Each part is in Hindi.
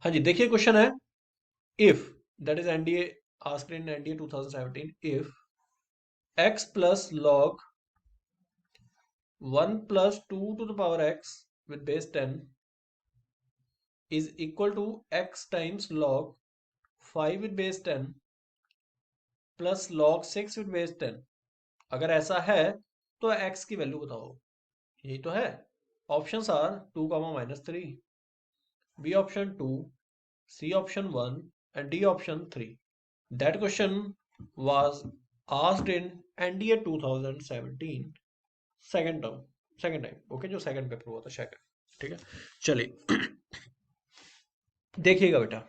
हाँ जी, देखिए क्वेश्चन है, if that is NDA asked in NDA 2017, if x plus log 1 plus 2 to the power x with base 10 is equal to x times log 5 with base 10 plus log 6 with base 10। अगर ऐसा है तो x की वैल्यू बताओ। यही तो है। Options are 2 comma minus 3, B option 2, C option 1 and D option 3। That question was asked in NDA 2017 second term, second time, okay, जो सेकेंड पेपर हुआ था शायद। ठीक है, चलिए देखिएगा बेटा,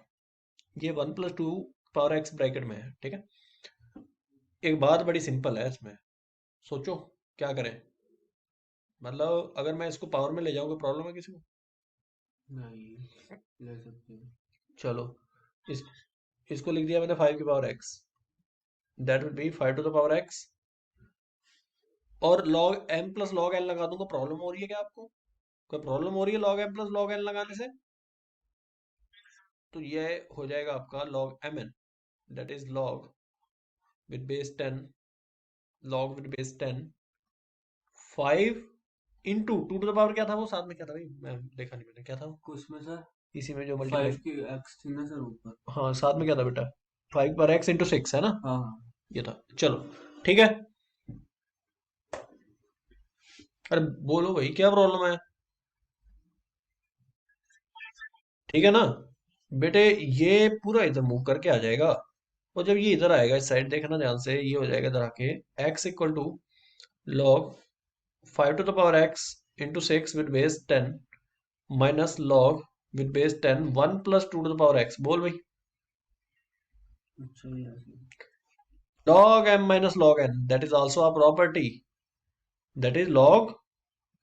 ये 1 plus 2 पावर एक्स ब्रैकेट में है। ठीक है, एक बात बड़ी सिंपल है इसमें, सोचो क्या करें। मतलब अगर मैं इसको पावर में ले जाऊँ, कोई प्रॉब्लम है किसी को? नहीं ले सकते हैं। चलो, इस इसको लिख दिया मैंने 5 की power x, that will be 5 to the power x, और log m plus log n लगा दूंगा। प्रॉब्लम हो रही है क्या आपको? कोई प्रॉब्लम हो रही है log m plus log n लगाने से? तो ये हो जाएगा आपका log mn, that is log with base 10, log with base 10 5 into 2 to the power क्या था वो साथ में, क्या था भाई, मैं देखा नहीं मैंने, क्या था वो कुछ में सर इसी में जो मल्टीप्लाई। 5 की एक्स थी ना सर ऊपर। हाँ, साथ में क्या था बेटा? 5 पर एक्स इंटू 6 है ना, हाँ हाँ। ये था। चलो ठीक है, अरे बोलो भाई क्या प्रॉब्लम है? ठीक है ना बेटे, ये पूरा इधर मूव करके आ जाएगा, और जब ये इधर आएगा इस साइड, देखना ध्यान से, ये हो जाएगा इधर आके x equal to log 5 to the power x into 6 with base 10 minus log with base 10 1 plus 2 to the power x। बोल भाई। अच्छा ये ऐसे। log m minus log n, that is also a property, that is log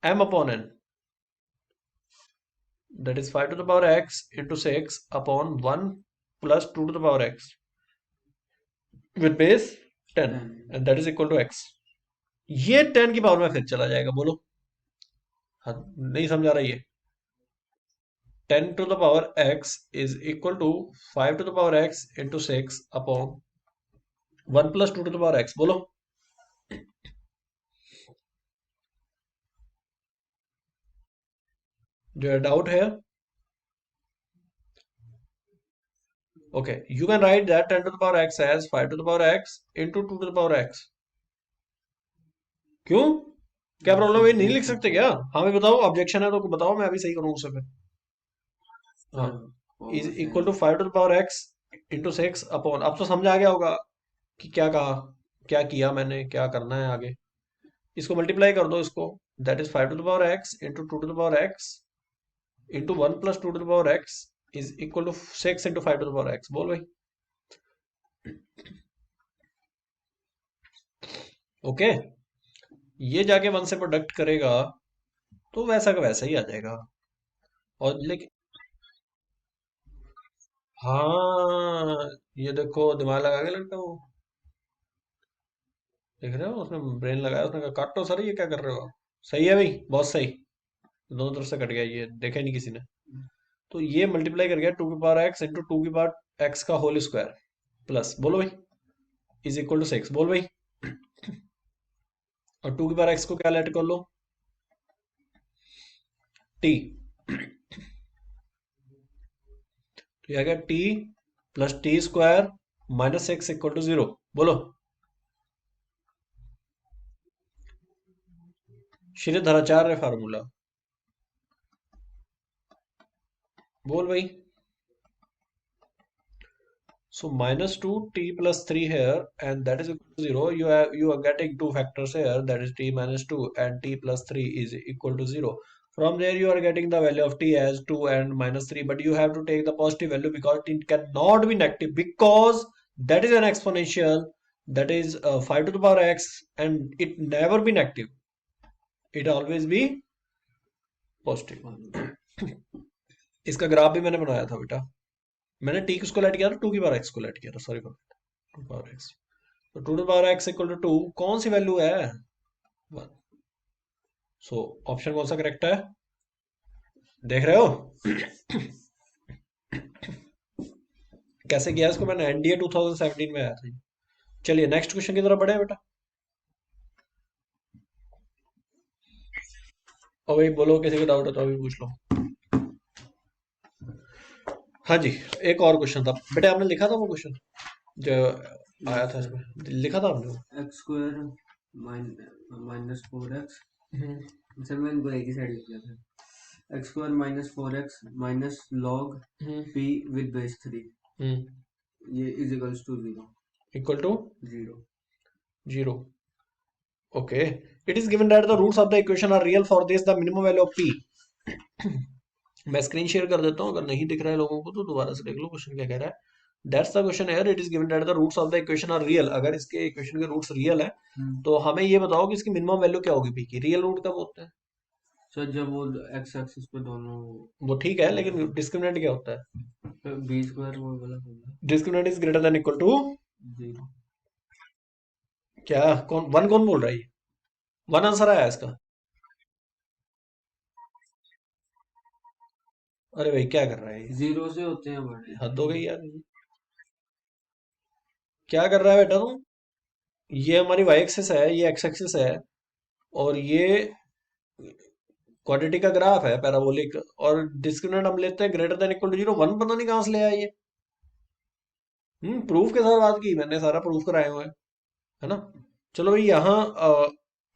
m upon n, that is 5 to the power x into 6 upon 1 plus 2 to the power x with base 10 10। and that is equal to x। ये 10 की पावर में फिर चला जाएगा, बोलो। हाँ, नहीं समझा रहा ये। 10 to the power x is equal to 5 to the power x into 6 upon 1 plus 2 to the power x। बोलो। Do you have doubt here? Okay, you can write that 10 to the power x as 5 to the power x into 2 to the power x। क्यों, क्या प्रॉब्लम है, नहीं लिख लिख सकते सकते क्या? हैं हाँ भाई बताओ, ऑब्जेक्शन है तो बताओ, मैं अभी सही करूंगा उसे फिर। हाँ, सर। इज होगा इक्वल सही। To 5 to the power x into 6 upon, अब तो समझ आ गया होगा कि क्या कहा, क्या किया मैंने, क्या करना है आगे। इसको मल्टीप्लाई कर दो इसको, that is 5 to the power x into 2 to the power x into 1 plus 2 to the power x is equal to 6 into 5 to the power x। बोल भाई। ओके, ये जाके 1 से प्रोडक्ट करेगा तो वैसा का वैसा ही आ जाएगा। और लेकिन हाँ, ये देखो दिमाग लगा के लड़का वो, देख रहे हो, उसने ब्रेन लगाया, उसने कहा काटो सर, ये क्या कर रहे हो आप? सही है भाई, बहुत सही। दोनों तरफ से कट गया, ये देखा ही नहीं किसी ने। तो ये मल्टीप्लाई कर गया 2 की पावर एक्स इंटू 2 की पावर एक्स का होल स्क्वायर प्लस, बोलो भाई, इज इक्वल टू 6। बोल भाई। और 2 की पावर एक्स को क्या लेट कर लो, टी। तो ये आ गया T plus T square minus 6 equal to 0। बोलो। श्रीधराचार्य फार्मूला, बोल भाई। So minus 2 t plus 3 here, and that is equal to 0. You are getting two factors here, that is t minus 2 and t plus 3 is equal to 0. From there you are getting the value of t as 2 and minus 3, but you have to take the positive value because it cannot be negative, because that is an exponential, that is 5 to the power x, and it never be negative, it always be positive। इसका ग्राफ भी मैंने बनाया था बेटा, मैंने टी किसको लेट किया था, 2 की पावर एक्स को लेट किया था, सॉरी, 2 पावर एक्स। तो 2 to power X equal to 2 कौन सी वैल्यू है, 1। सो ऑप्शन कौन सा करेक्ट है, देख रहे हो? कैसे किया इसको मैंने, एनडीए 2017 में आया था। चलिए नेक्स्ट क्वेश्चन की तरफ बढ़े बेटा। और भाई बोलो, किसी का डाउट है तो अभी पूछ लो। हाँ जी, एक और क्वेश्चन था बेटा, आपने लिखा था वो क्वेश्चन जो आया यस था सर। इसमें, लिखा था आपने वो? X square minus 4x। Hmm. Sir मैंने इनको एक ही साइड किया था। X square minus 4x minus log hmm. p with base 3 ये is equals to 0। Equal to 0। 0। Okay, it is given that the roots of the equation are real for this the minimum value of P. मैं स्क्रीन शेयर कर देता हूँ, अगर नहीं दिख रहा है लोगों को तो दोबारा से देख लो क्वेश्चन क्या कह रहा है। दैट्स द क्वेश्चन है, it is given that the roots of the equation are real. अगर इसके इक्वेशन के रूट्स रियल है तो हमें ये बताओ कि इसकी मिनिमम वैल्यू क्या होगी पी की। रियल रूट कब होते हैं? सर जब वो एक्स एक्सिस पे दोनों वो ठीक है, लेकिन डिस्क्रिमिनेंट क्या होता है? बी स्क्वायर वो वाला होगा discriminant is greater than equal to 0। क्या? कौन वन, कौन बोल रहा है ये? वन आंसर आया इसका? अरे भाई क्या कर रहा है ये? 0 से होते हैं बड़े। हद हो गई यार, क्या कर रहा है बेटा तुम? ये हमारी वाई एक्सिस है, ये एक्स एक्सिस है, और ये क्वाड्रेटिक का ग्राफ है पैराबोलिक, और डिस्क्रिमिनेंट हम लेते हैं greater than equal to 0। One पता नहीं कहाँ से ले आया ये। प्रूफ के साथ बात की मैंने, सारा प्रूफ कराए हुए हैं, है ना। चलो भाई, यहाँ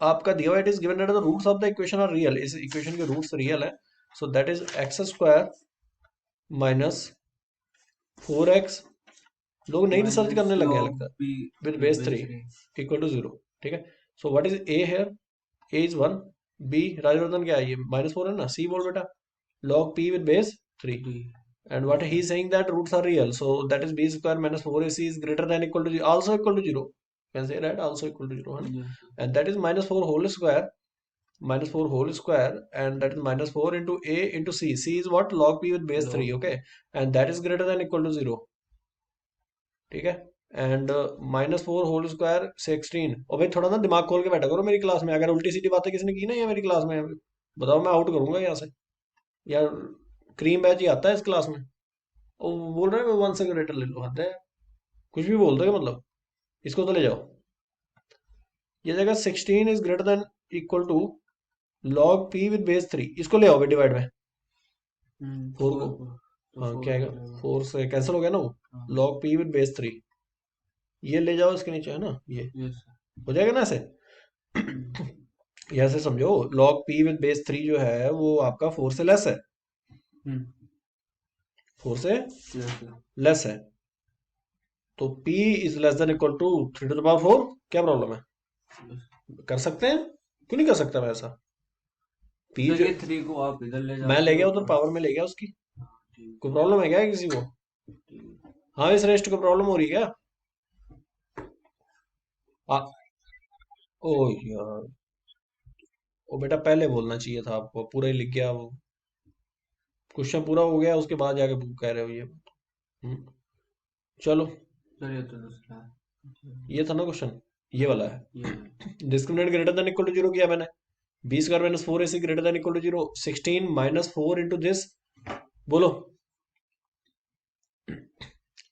आपका दिया हुआ, it is given that the roots of the equation are real. इस इक्वेशन के रूट्स रियल है, so that is X square minus 4x। लोग नई रिसर्च माइनस करने लग गए लॉग लगता पी है। With with base base 3 3। Equal to 0। ठीक है, so what is A here? A is 1। B Rajvardhan क्या है, ये -4 है ना। सी बोल बेटा, log p with base 3, and what he is saying that roots are real, so that is b square minus 4ac is greater than equal to 0, also equal to 0, can say that also equal to 0 है ना? And that is -4 whole square, -4 whole square, and that is -4 into a into c is what, log p with base 3, okay, and that is greater than equal to 0। ठीक है, एंड -4 होल स्क्वायर 16। और भाई थोड़ा ना दिमाग खोल के बैठा करो मेरी क्लास में, अगर उल्टी सीधी बातें किसी ने की ना ये मेरी क्लास में, बताओ मैं आउट करूंगा यहाँ से यार। क्रीम बैच ही आता है इस क्लास में, और वो बोल रहे हैं वन से ग्रेटर ले लो, हद है। कुछ भी बोल दो मतलब, इसको तो ले जाओ। ये जगह 16 is greater than equal to log P with base 3, इसको ले आओ डिवाइड में 4 को। तो हाँ 4 क्या हो आएगा, जाएगा। 4 से कैंसिल हो गया ना वो। हाँ। लॉग पी विद बेस 3, ये ले जाओ इसके नीचे, है ना, ये यस हो जाएगा ना ऐसे। ये ऐसे समझो, लॉग पी विद बेस 3 जो है वो आपका 4 से लेस है, 4 से यस लेस है, तो p is less than equal to 3 to the power 4। क्या प्रॉब्लम है, कर सकते हैं, क्यों नहीं कर सकता मैं ऐसा? p तो जो ये 3 को आप इधर ले मैं ले जाओगे गया उधर, और पावर में ले गया उसकी, ठीक कोई प्रॉब्लम है क्या किसी को? ठीक। हाँ, इस रेस्ट को प्रॉब्लम हो रही है क्या? आ, ओ यार, ओ बेटा पहले बोलना चाहिए था आपको, पूरा ही लिख गया वो, क्वेश्चन पूरा हो गया उसके बाद जाके कह रहे हो ये। चलो, सर ये तो दूसरा है। ये था ना क्वेश्चन, ये वाला है। ये है। Discriminant greater than equal to 0 किया मैंने, B square minus 4ac greater than equal to 0, 16 -4 into this, बोलो।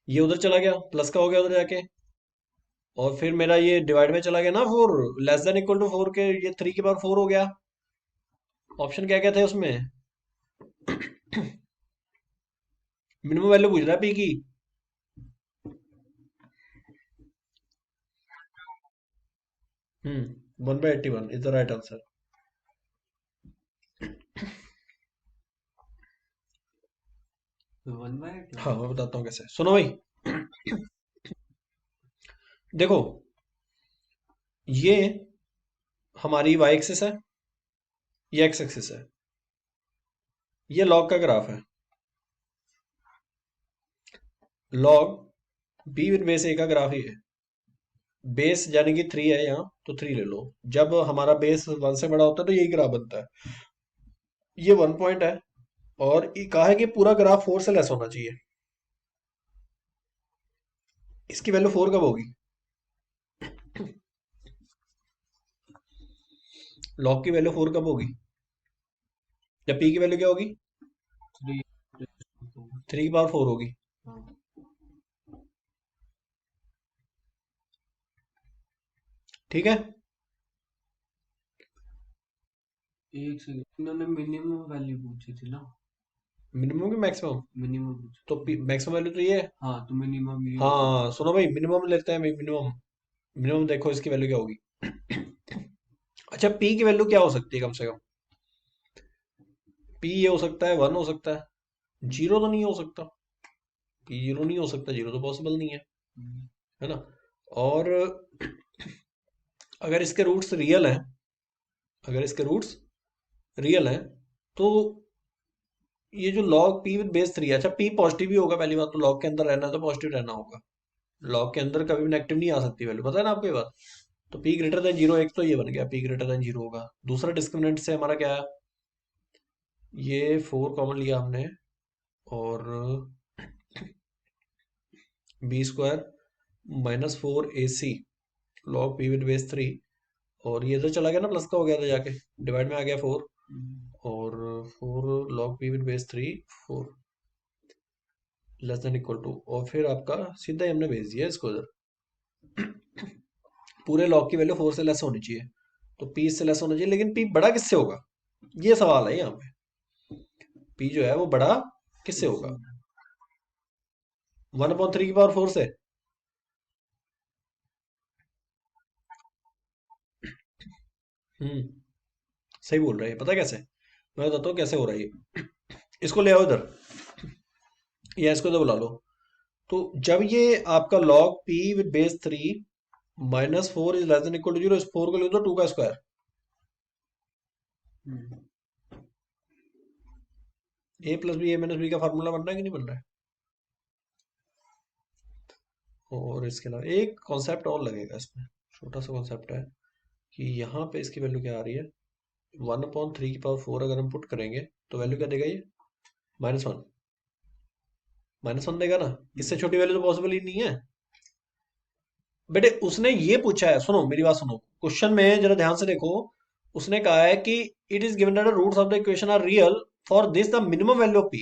ये उधर चला गया, प्लस का हो गया उधर जाके, और फिर मेरा ये डिवाइड में चला गया ना 4, लेस देन इक्वल टू 4 के, ये 3 की पावर 4 हो गया। ऑप्शन क्या क्या थे उसमें? मिनिमम वैल्यू पूछ रहा है पी की। 1/81 इज द राइट आंसर। तो 1/2। हाँ मैं बताता हूँ कैसे, सुनो भाई। देखो, ये हमारी वाई एक्सिस है, ये एक्स एक्सिस है, ये लॉग का ग्राफ है। लॉग बी विद बेस ए का ग्राफ ही है। बेस यानी कि 3 है यहाँ, तो 3 ले लो। जब हमारा बेस 1 से बड़ा होता है तो यही ग्राफ बनता है। ये 1 पॉइंट है, और ये कहा है कि पूरा ग्राफ 4 से लेस होना चाहिए। इसकी वैल्यू 4 कब होगी? लॉग की वैल्यू 4 कब होगी? जब पी की वैल्यू क्या होगी? 3। 3 की पावर 4 होगी। ठीक है। एक सेकंड, इन्होंने मिनिमम वैल्यू पूछी थी ना? मिनिमम की मैक्सिमम? मिनिमम पूछी तो थी। मैक्सिमम वैल्यू तो ये है। हाँ, तो मिनिमम ये होगा। हाँ सुनो भाई, मिनिमम लेते हैं भाई, मिनिमम। मिनिमम देखो इसकी वैल्यू क्या होगी। अच्छा, पी की वैल्यू क्या हो सकती है कम से कम? पी ये हो सकता है 1, हो सकता है जीरो, तो नहीं हो सकता। पी जीरो नहीं हो सकता, जीरो तो पॉसिबल नहीं है, हम्म, है ना। और अगर इसके रूट्स रियल हैं, अगर इसके रूट्स रियल हैं, तो ये जो लॉग पी विद बेस 3, अच्छा पी पॉजिटिव ही होगा पहली बात, तो लॉग के अंदर रहना है तो पॉजिटिव रहना होगा। लॉग के अंदर कभी भी नेगेटिव नहीं आ सकती वैल्यू, पता है ना आपको ये बात। तो पी ग्रेटर देन जीरो, एक तो ये बन गया पी ग्रेटर देन जीरो होगा। दूसरा डिस्क्रिमिनेंट से हमारा क्या है, ये 4 कॉमन लिया हमने, और B square -4 AC log P with base 3, और ये तो चला गया ना, प्लस का हो गया था जाके, डिवाइड में आ गया 4, हम्म, और 4 log P with base 3, 4 less than equal to, और फिर आपका सीधा ही हमने भेज दिया इसको इधर। पूरे लॉग की वैल्यू 4 से लेस होनी चाहिए, तो पी इससे लेस होना चाहिए, लेकिन पी बड़ा किससे होगा, ये सवाल है यहाँ पे। पी जो है वो बड़ा किससे इससे। होगा? 1/3 की पावर 4 से। हम्म, सही बोल रहा है, पता है कैसे? मैं बताता हूँ कैसे हो रहा है ये। इसको ले आओ इधर, या इसको तो बुला लो। तो जब ये आपका log p with base 3 -4 is less than equal to 0, इस 4 को लिख दो 2 का square. Hmm, a plus B, a minus B का फार्मूला बन रहा है कि नहीं बन रहा है? और इसके अलावा एक कॉन्सेप्ट और लगेगा इसमें, छोटा सा कॉन्सेप्ट है, कि यहाँ पे इसकी वैल्यू क्या आ रही है, 1/3 की पावर 4 अगर हम पुट करेंगे तो वैल्यू क्या देगा ये, -1। -1 देगा ना, इससे हम्म, छोटी वैल्यू तो पॉसिबल ही नहीं है। बेटे उसने ये पूछा है, सुनो मेरी बात सुनो, क्वेश्चन में जरा ध्यान से देखो। उसने कहा है कि it is given that the roots of the equation are real for this the minimum value of P.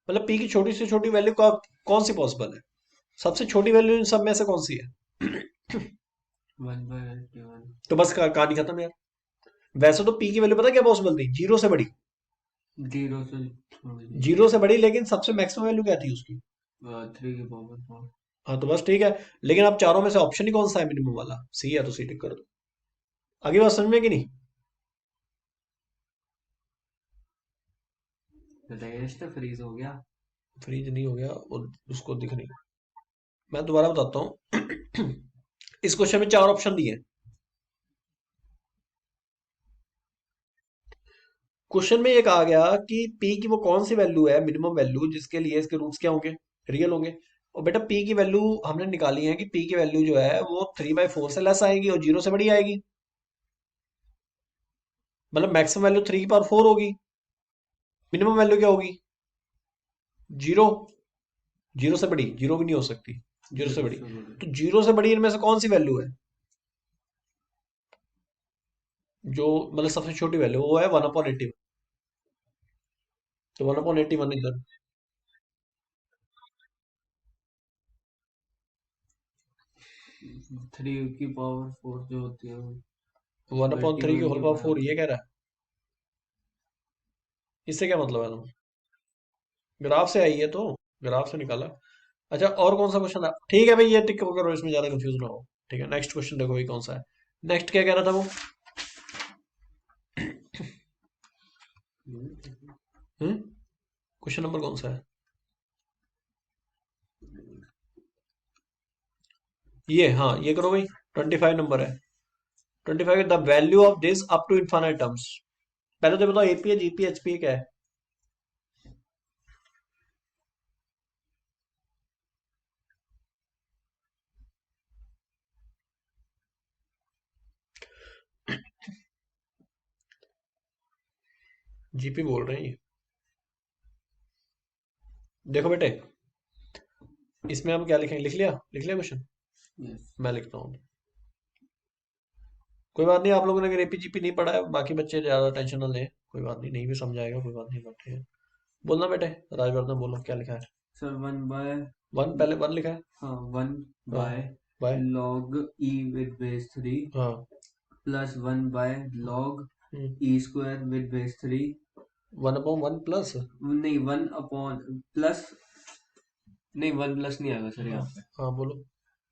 मतलब पी की छोटी से छोटी वैल्यू का कौन सी पॉसिबल है, सबसे छोटी वैल्यू इन सब में से कौन सी है? 1/81। तो बस कहानी खत्म यार। वैसे तो पी की वैल्यू पता क्या पॉसिबल थी, जीरो से बड़ी। जीरो से थोड़ी। जीरो से बड़ी, लेकिन सबसे मैक्सिमम वैल्यू क्या थी उसकी? 3 की पावर 4। हाँ तो बस ठीक है। लेकिन आप चारों में से ऑप्शन ही कौन सा है मिनिमम वाला, सी है, तो सी टिक कर दो। आगे बात समझ में कि नहीं? रेस्ट फ्रीज हो गया। फ्रीज नहीं हो गया, और उसको दिख नहीं। मैं दोबारा बताता हूँ। इस क्वेश्चन में 4 ऑप्शन दिए हैं। क्वेश्चन में ये कहा गया कि पी की वो कौन सी वैल्यू है, मिनिमम वैल्यू, जिसके लिए इसके रूट्स क्या होंगे, रियल होंगे। और बेटा पी की वैल्यू हमने निकाली है कि पी की वैल्यू जो है वो 3/4 से लेस आएगी और जीरो से बड़ी आएगी। मतलब मैक्सिमम वैल्यू 3 की पावर 4 होगी, मिनिमम वैल्यू क्या होगी, जीरो। जीरो से बड़ी, जीरो भी नहीं हो सकती, जीरो से जीरो बड़ी। से बड़ी। तो जीरो से बड़ी इनमें से कौन सी वैल्यू है, जो मतलब सबसे छोटी वैल्यू वो है 1/81। तो 1/81 इधर, 3 की पावर 4 जो होती है वो वन अपॉन एट्टी थ्री की वन होल के पावर फोर बराबर। ये कह रहा है। इससे क्या मतलब है तुम, ग्राफ से आई है तो, ग्राफ से निकाला। अच्छा और कौन सा क्वेश्चन है, ठीक है भाई ये टिक करो, इसमें ज्यादा कंफ्यूज ना हो। ठीक है, नेक्स्ट क्वेश्चन देखो ये कौन सा है। नेक्स्ट क्या कह रहा था वो? हम्म, क्वेश्चन नंबर कौन सा है? ये, हाँ ये करो भाई, 25 नंबर है। 25, the value of this up to infinite terms. पहले तो बताओ एपी है, जीपी, एचपी क्या है? जीपी बोल रहे हैं ये। देखो बेटे, इसमें हम क्या लिखेंगे, लिख लिया, लिख लिया क्वेश्चन। यस। मैं लिखता हूँ। कोई बात नहीं, आप लोगों ने अगर एपी जीपी नहीं पढ़ा है, बाकी बच्चे ज्यादा टेंशन ना लें, कोई बात नहीं, नहीं भी समझाएगा कोई बात नहीं, बात है। बोलना बेटे, राजवर्धन बोलो क्या लिखा है। Sir 1 by. वन, पहले वन लिखा है। हाँ, वन हाँ by by log e with base 3 हाँ plus 1 by log e square with base 3 1/1 plus नहीं 1 upon प्लस नहीं 1 प्लस नहीं आएगा सर यहाँ पे हाँ बोलो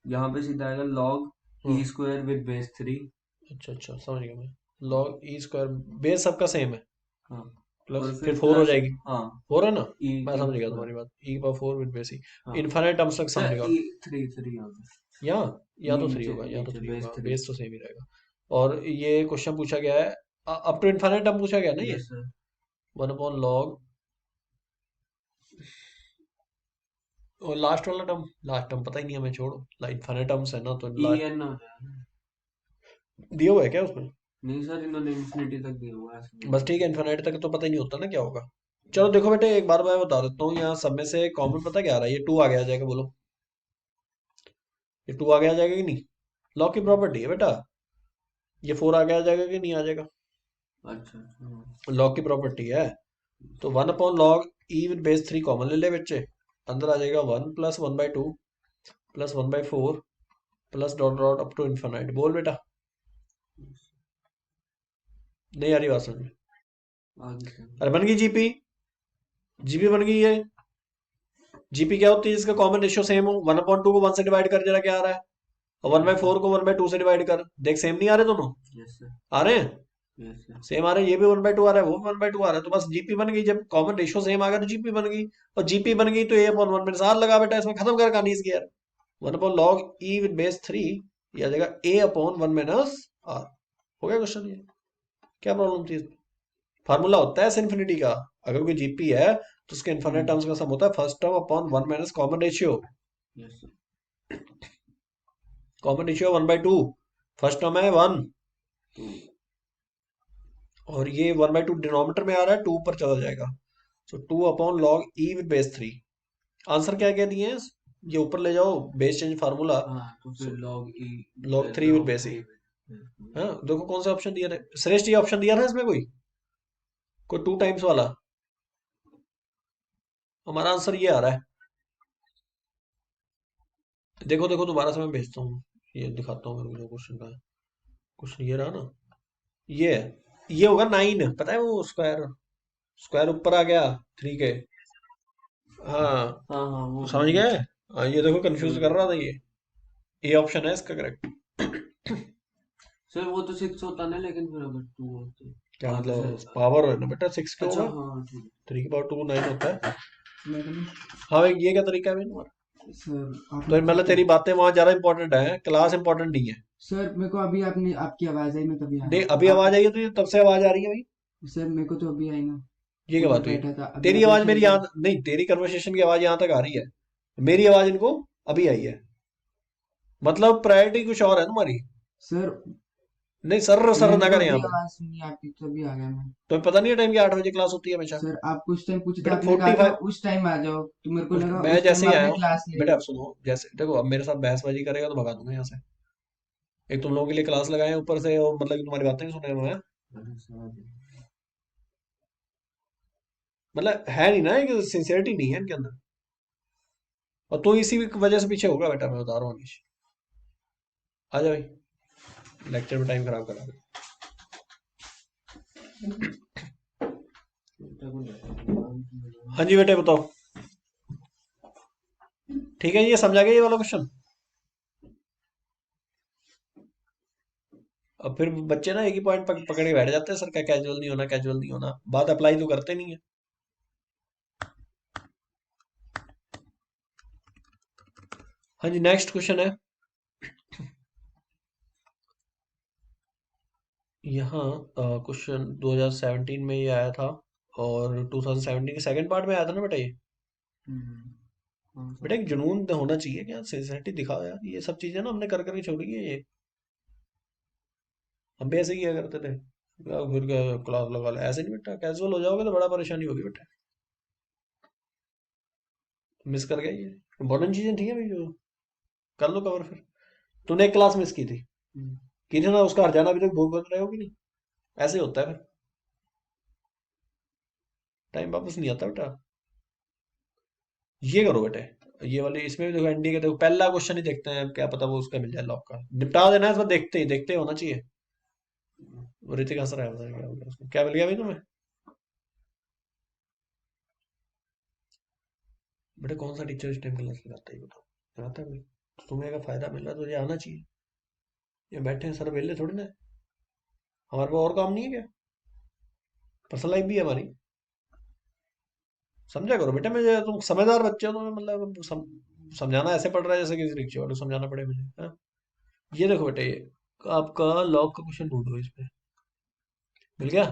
यहाँ पे सीधा आएगा log e हाँ square with base 3 अच्छा अच्छा समझ गया मैं लॉग ई स्क्वायर बेस सबका सेम है हाँ प्लस और फिर फिर 4 हो प्लस जाएगी हाँ 4 है ना e मैं e समझ गया square तुम्हारी बात ई पावर 4 विद बेस ई हाँ इनफाइनाइट टर्म्स तक समझ गया सर e 3 यहाँ पे यहाँ या तो 3 नीचे होगा या तो नीचे 3 बेस होगा 3 बेस तो सेम ही रहेगा और ये क्वेश्चन पूछा गया है अप टू इनफाइनाइट टर्म पूछा गया ना ये यस सर 1/log और लास्ट वाला टर्म लास्ट टर्म पता ही नहीं हमें छोड़ो इनफाइनाइट टर्म्स है ना तो e लास्ट n हो जाएगा दिया हुआ है क्या उसमें नहीं सर इन्होंने इंफिनिटी तक दिया हुआ है ऐसे बस ठीक है इनफाइनाइट तक तो पता ही नहीं होता ना क्या होगा चलो देखो बेटे एक बार मैं बता देता हूँ यहाँ सब में से कॉमन पता क्या आ रहा है ये 2 आगे आ जाएगा बोलो ये 2 आगे आ जाएगा कि नहीं लॉग की प्रॉपर्टी है बेटा ये 4 आगे आ जाएगा कि नहीं आ जाएगा अच्छा अच्छा लॉग की प्रॉपर्टी है तो 1/log E with base 3 common ले ले बच्चे अंदर आ जाएगा 1 plus 1/2 plus 1/4 plus dot dot up to infinite बोल बेटा नहीं आ रही बात समझ में आगे सर अरे बन गई जीपी जीपी बन गई है जीपी क्या होती है जिसका कॉमन रेशियो सेम हो 1/2 को 1 से डिवाइड कर जरा क्या आ रहा है और 1/4 को 1/2 से डिवाइड कर देख सेम नहीं आ रहे दोनों यस सर आ रहे हैं यस सर सेम आ रहे हैं ये भी 1/2 आ रहा है वो भी 1/2 आ रहा है तो बस जीपी बन गई जब कॉमन रेशियो सेम आ गया तो जीपी बन गई और जीपी बन गई तो a/1 माइनस आर लगा बेटा इसमें खत्म कर कहानी इसकी यार 1/log e विद बेस 3 ये आ जाएगा a/1 माइनस आर हो गया क्वेश्चन ये क्या प्रॉब्लम थी इसमें फार्मूला होता है एस इन्फिनिटी का अगर कोई जीपी है तो उसके इनफाइनाइट टर्म्स का सम होता है first term upon 1 minus common ratio yes sir common ratio 1/2 first term है 1 और ये 1/2 डिनोमिनेटर में आ रहा है 2 ऊपर चला जाएगा सो 2/log e with base 3 answer क्या क्या दिए हैं ये ऊपर ले जाओ बेस चेंज फार्मूला हाँ तो फिर log e log 3 with log base 3 ई हाँ देखो कौन सा ऑप्शन दिया था श्रेष्ठ ये ऑप्शन दिया था इसमें कोई 2 टाइम्स वाला हमारा आंसर ये आ रहा है देखो देखो दोबारा से मैं भेजता हूँ ये दिखाता हूँ मेरे को जो क्वेश्चन का है क्वेश्चन ये रहा ना ये है ये होगा 9 पता है वो स्क्वायर स्क्वायर ऊपर आ गया 3 के हाँ हाँ हाँ वो समझ गए हाँ ये देखो कंफ्यूज समझ कर रहा गया था ये ऑप्शन है इसका करेक्ट सर वो तो 6 होता ना लेकिन फिर अगर 2 होते क्या आगे मतलब से पावर है ना बेटा 6 क्यों अच्छा होगा हाँ ठीक 3 की पावर 2 9 होता है है हाँ भाई ये क्या तरीका है भाई तुम्हारा सर तो आपने मतलब तेरी बातें वहां ज्यादा इंपॉर्टेंट है क्लास इंपॉर्टेंट नहीं है सर मेरे को अभी आपने आपकी आवाज आई मैं तभी नहीं आया अभी आप आवाज आई है तो ये तब से आवाज आ रही है भाई सर मेरे को तो अभी आई ना ये क्या वो मैं बात हुई बैठा था अभी तेरी आप आवाज ऐसे मेरी ऐसे यहाँ नहीं तेरी कन्वर्सेशन की आवाज यहाँ तक आ रही है मेरी आवाज इनको अभी आई है मतलब प्रायोरिटी कुछ और है तुम्हारी सर नहीं सर सर मैंने ना तो करें यहाँ अभी पे आवाज सुनी आपकी तभी आ गया मैं तुम्हें पता नहीं है टाइम की 8 बजे क्लास होती है हमेशा सर आपको उस टाइम पूछा था बेटा आपने कहा था 45 उस टाइम आ जाओ तो मेरे को लगा मैं उस जैसे टाइम ही आया आपने हूँ क्लास ले बेटा ली आप सुनो जैसे देखो अब मेरे साथ बहसबाजी करेगा तो भगा दूंगा यहाँ से एक तुम लोगों के लिए क्लास लगाए ऊपर से और मतलब कि तुम्हारी बातें नहीं सुने हुए हैं मतलब है नहीं ना कि सिंसियरिटी नहीं है इनके अंदर और तू इसी वजह से पीछे होगा बेटा मैं बता रहा हूँ अनीश आ जा भाई लेक्चर में टाइम खराब करा दे। हाँ जी बेटे बताओ ठीक है ये समझा गया ये वाला क्वेश्चन अब फिर बच्चे ना एक ही पॉइंट पकड़ के बैठ जाते हैं सर क्या कैजुअल नहीं होना कैजुअल नहीं होना बात अप्लाई तो करते नहीं है हाँ जी नेक्स्ट क्वेश्चन है यहाँ क्वेश्चन 2017 में ये आया था और 2017 के सेकंड पार्ट में आया था ना बेटा ये बेटा एक जुनून होना चाहिए क्या सिंसियरिटी दिखाओ यार ये सब चीजें ना हमने कर करके छोड़ी है ये हम भी ऐसे ही किया करते थे या फिर क्लास लगा लो ऐसे नहीं बेटा कैजुअल हो जाओगे तो बड़ा परेशानी होगी बेटा मिस कर गया ये इंपॉर्टेंट चीजें थी भाई जो कर लो कवर फिर तूने एक क्लास मिस की थी ना उसका हर जाना अभी तक भोग बन रहे हो कि नहीं ऐसे होता है फिर टाइम वापस नहीं आता बेटा ये करो बेटे ये वाली इसमें भी देखो एनडी का, देखो पहला क्वेश्चन ही देखते हैं, क्या पता वो उसका मिल जाए लॉक का, निपटा देना है इस बार, देखते ही होना चाहिए। वो ऋतिक हंस रहा है, पता नहीं क्या हो गया उसको, क्या मिल गया भाई तुम्हें? बेटा कौन सा टीचर इस टाइम क्लास लगाता है ये बताओ, लगाता है कोई? तो तुम्हें अगर फायदा मिल रहा है तो ये आना चाहिए। ये बैठे हैं सर, वेले थोड़ी ना है। हमारे पास और काम नहीं है क्या? पर्सनल लाइफ भी है हमारी, समझा करो बेटा। मुझे तुम समझदार बच्चे हो, तुम्हें मतलब समझाना ऐसे पड़ रहा है जैसे किसी रिक्शे वाले को समझाना पड़े मुझे, हाँ? ये देखो बेटे, ये आपका लॉग का क्वेश्चन ढूंढो इसमें, मिल गया?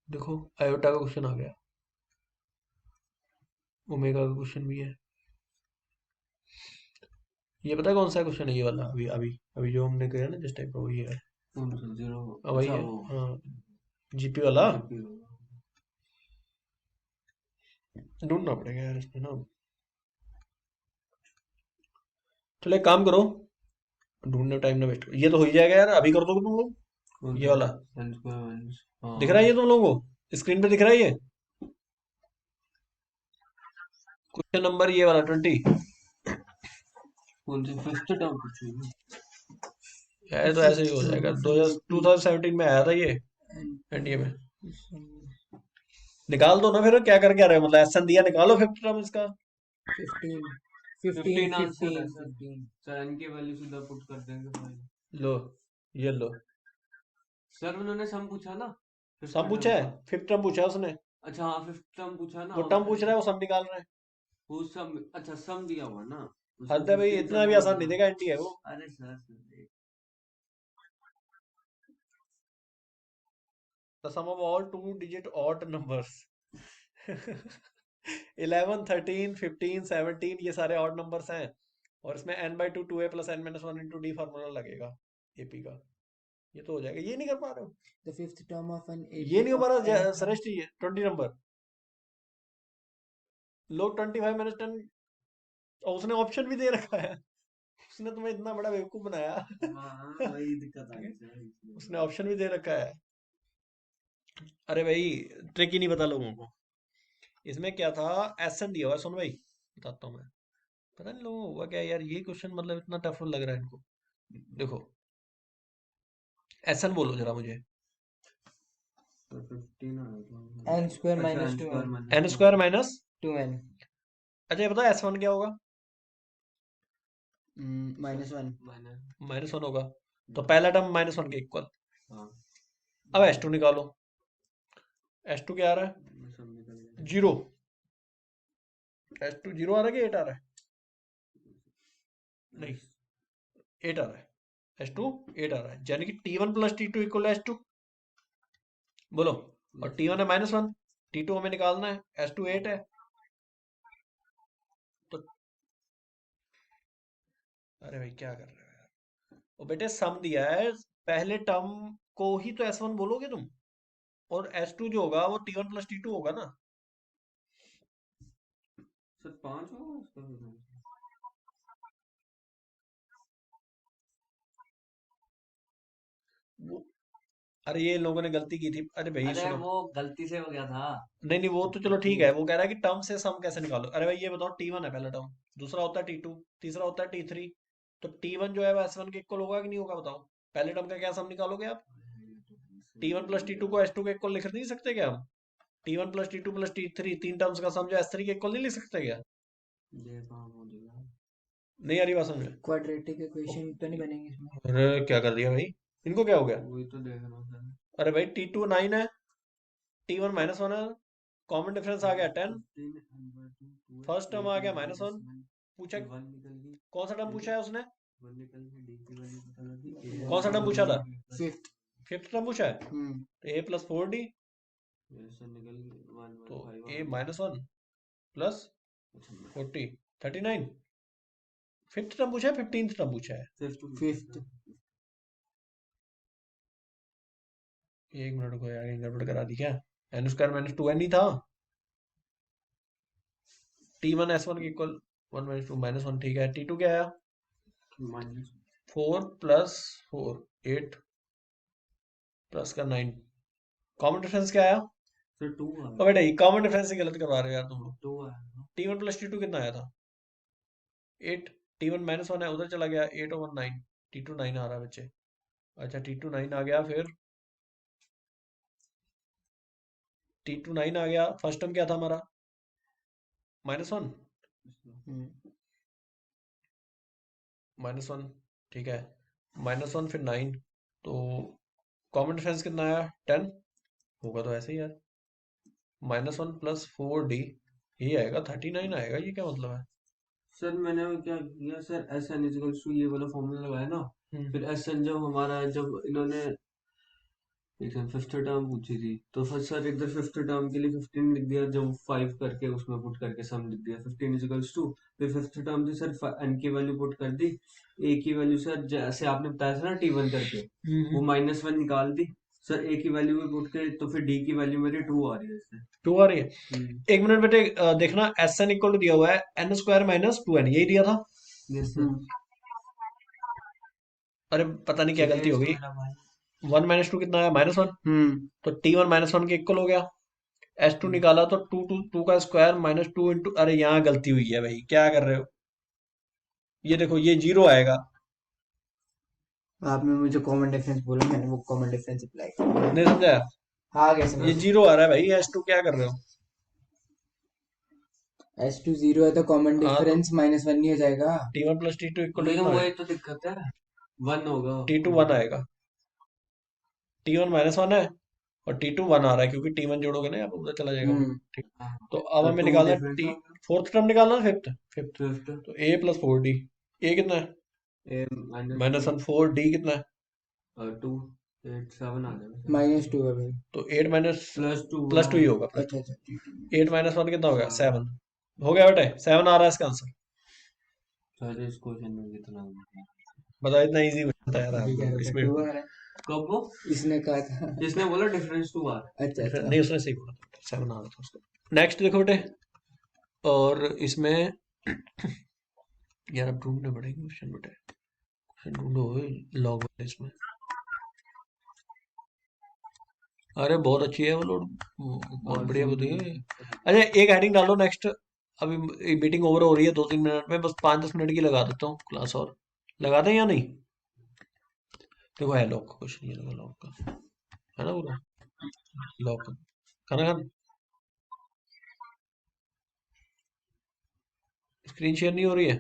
देखो आयोटा का क्वेश्चन आ गया, ओमेगा का क्वेश्चन भी है। ये पता है कौन सा क्वेश्चन है ये वाला, अभी अभी अभी जो हमने किया ना जिस टाइप का, वही है। जीरो, वही अच्छा है, वो हाँ, जीपी वाला। GPU। ढूंढना पड़ेगा यार इसमें ना। चलो एक काम करो, ढूंढने में टाइम ना वेस्ट, ये तो हो ही जाएगा यार, अभी कर दोगे तुम लोग कौन ये सा? वाला? n स्क्वायर माइनस, दिख रहा है हाँ। ये तुम लोगों को, स्क्रीन पे दिख रहा है ये क्वेश्चन नंबर, ये वाला 20। कौन सी फिफ्थ टर्म पूछी है? यार तो ऐसे ही हो जाएगा, 2017 में आया था ये एनडीए में। निकाल दो ना फिर, क्या करके आ रहे हो, मतलब एसएन दिया, निकालो फिफ्थ टर्म इसका। 15 15 15 आंसर है 15 सर। 15 सर n की वैल्यू सीधा पुट कर देंगे भाई। लो, ये लो, सर उन्होंने सम पूछा ना फिफ्थ सम टर्म पूछा है, का। फिफ्थ टर्म पूछा है उसने, अच्छा हाँ, फिफ्थ टर्म पूछा ना वो टर्म पूछ रहा है, वो सम निकाल रहा है। वो सम, अच्छा सम दिया हुआ ना, उसमें हद है भाई, 15 इतना टर्म भी और आसान नहीं दिया। देगा एनडीए वो। अरे sir the sum of all 2 digit odd numbers 11 13 15 17 ये सारे ऑड नंबर्स हैं, और इसमें n/2 2a + n-1 × d formula लगेगा एपी का। ये तो हो जाएगा, ये नहीं कर पा रहे हो? The fifth term of an ये AP नहीं हो पा of रहा n term. सरेश जी, 20 नंबर, लोग 25 - 10, और उसने ऑप्शन भी दे रखा है। उसने तुम्हें इतना बड़ा बेवकूफ बनाया। हाँ वही दिक्कत आ गई सर उसने ऑप्शन भी दे रखा है। अरे भाई, ट्रिक ही नहीं पता लोगों को। इसमें क्या था, एसएन दिया हुआ है, सुन भाई बताता हूँ मैं। पता नहीं लोगों को हुआ क्या यार, ये क्वेश्चन मतलब इतना टफ लग रहा है इनको। देखो एसएन बोलो जरा मुझे। तो 15 आ n square गया। अच्छा minus n square 2n. Minus n square minus, 2n. अच्छा ये पता एस वन क्या होगा? -1. माइनस -1 होगा, तो पहला टर्म -1 के इक्वल। हाँ। अब S2 निकालो, S2 क्या आ रहा है? सब निकल गया। 0। S2 0 आ रहा है कि 8 आ रहा है? नहीं, 8 आ रहा है। S2 8 आ रहा है, यानी कि T1 + T2 = S2, बोलो। और T1 है -1, T2 हमें निकालना है, S2 8 है। तो अरे भाई क्या कर रहे हो यार, वो बेटे सम दिया है, पहले टर्म को ही तो S1 बोलोगे तुम, और S2 जो होगा वो T1 + T2 होगा ना। सर 5 होगा उसका। वो अरे ये इन लोगों ने गलती की थी, अरे भाई अरे सुनो। वो गलती से हो गया था। नहीं नहीं, वो तो चलो ठीक है, वो कह रहा है कि टर्म से सम कैसे निकालो। अरे भाई ये बताओ, T1 है पहला टर्म, दूसरा होता है T2, तीसरा होता है T3, तो T1 जो है वो S1 के इक्वल होगा कि नहीं होगा बताओ? पहले टर्म का क्या सम निकालोगे आप? T1 + T2 को S2 के इक्वल लिख नहीं सकते क्या हम? T1 + T2 + T3 तीन टर्म्स का सम जो S3 के इक्वल नहीं लिख सकते क्या? ये कहाँ हो जाएगा? नहीं आ रही बात समझ में? Quadratic equation तो नहीं बनेंगे इसमें. अरे क्या कर दिया भाई, इनको क्या हो गया? वही तो देख रहा हूँ सर। अरे भाई T2 9 है, T1 -1 है, कॉमन डिफरेंस आ गया 10, 15 फर्स्ट टर्म आ गया -1। पूछा, 1 निकल गई। कौन सा टर्म पूछा है उसने? 1 निकल गई, डी की वैल्यू पता लगी। कौन सा टर्म पूछा था? Fifth. फिफ्थ टर्म पूछा है, तो a + 4d, ऐसा निकल गई 1 1 तो 5 a -1 + अच्छा 40 39। फिफ्थ टर्म पूछा है, 15th टर्म पूछा है? Fifth. एक मिनट रुको यार, एक गड़बड़ करा दी क्या? n² - 2n ही था। T1 S1 के इक्वल 1 - 2 -1, ठीक है। T2 क्या आया? माइनस 4 + 4 8 प्लस का 9, कॉमन डिफरेंस क्या आया? सर 2 आ ओ बेटा ये कॉमन डिफरेंस से गलत करवा रहे हो यार तुम लोग। गया। 2 आया T1 + T2 कितना आया था? 8 T1 -1 है, उधर चला गया 8/9, T2 9 आ रहा है बच्चे। अच्छा T2 9 आ गया, फिर T2 9 आ गया, फर्स्ट टर्म क्या था हमारा -1 -1, ठीक है, -1 फिर 9, तो कॉमन डिफरेंस कितना आया 10 होगा, तो ऐसे ही यार -1 + 4D ये आएगा 39 आएगा, ये क्या मतलब है? सर मैंने क्या किया sir, S n is equals to ये वाला फॉर्मूला लगाया ना, फिर एस एन जब इन्होंने एक फिफ्थ टर्म पूछी थी तो फिर सर इधर फिफ्थ टर्म के लिए 15 लिख दिया, जब 5 करके उसमें पुट करके सम लिख दिया 15 इजिकल्स टू, फिर फिफ्थ टर्म थी सर एन की वैल्यू पुट कर दी, ए की वैल्यू सर जैसे आपने बताया था ना T1 करके, वो -1 निकाल दी सर, ए की वैल्यू में पुट के, तो फिर डी की वैल्यू मेरी 2 आ रही है इससे। 2 आ रही है। एक मिनट बेटे, देखना SN इक्वल टू दिया हुआ है n² - 2n, यही दिया था। Yes sir. अरे पता नहीं क्या गलती हो गई, 1 - 2 कितना है -1, तो T1 -1 के इक्वल हो गया, S2 निकाला तो 2 का स्क्वायर -2 इंटू, अरे यहाँ गलती हुई है भाई, क्या कर रहे हो, ये देखो ये 0 आएगा, आपने मुझे कॉमन डिफरेंस बोला, मैंने वो कॉमन डिफरेंस अप्लाई किया। नहीं समझा? हाँ क्या ये समझ। 0 आ रहा है भाई, S2 क्या कर रहे हो? S2 0 है तो कॉमन हाँ तो डिफरेंस -1 नहीं हो जाएगा? T1 + T2 इक्वल लेकिन कितना वो है? एक तो दिक्कत है, 1 होगा। T2 1 आएगा, T1 -1 है और T2 1 आ रहा है, क्योंकि T1 जोड़ोगे ना यहाँ पे उधर चला जाएगा वो, ठीक। तो अब तो हमें 2 निकालना डिफरेंस टी, हो गया, फोर्थ टर्म निकालना, फिफ्थ फिफ्थ, फिफ्थ तो A + 4D, ए कितना है ए -2 -1, 4D कितना है, और 2 8 7 आ जाएगा -2 है भाई। तो 8 माइनस +2 +2 ही होगा, अच्छा अच्छा। 8 -1 कितना हो गया 7, हो गया बेटे 7 आ रहा है इसका आंसर। सर इस क्वेश्चन में कितना होगा? बताओ, इतना इजी बनता है यार अभी कह आपको रहा था इसमें। 2 आ रहा है, कब वो इसने कहा था। इसने बोला डिफरेंस 2 आ रहा अच्छा अच्छा। नहीं उसने सही बोला था, 7 आ रहा था उसका। नेक्स्ट देखो बेटे, और इसमें यार अब ढूंढने पड़ेंगे क्वेश्चन बेटे, क्वेश्चन ढूंढो लॉग वाले इसमें। अरे बहुत अच्छी है वो लोग, बहुत और बढ़िया सर बताइए। अच्छा एक हेडिंग डालो नेक्स्ट, अभी मीटिंग ओवर हो रही है 2-3 मिनट में, बस 5-10 मिनट की लगा देता हूँ क्लास, और लगा दें या नहीं? देखो है लॉग का क्वेश्चन, ये लगा लॉग का, है ना पूरा लॉग का, खाना खाना, स्क्रीन शेयर नहीं हो रही है?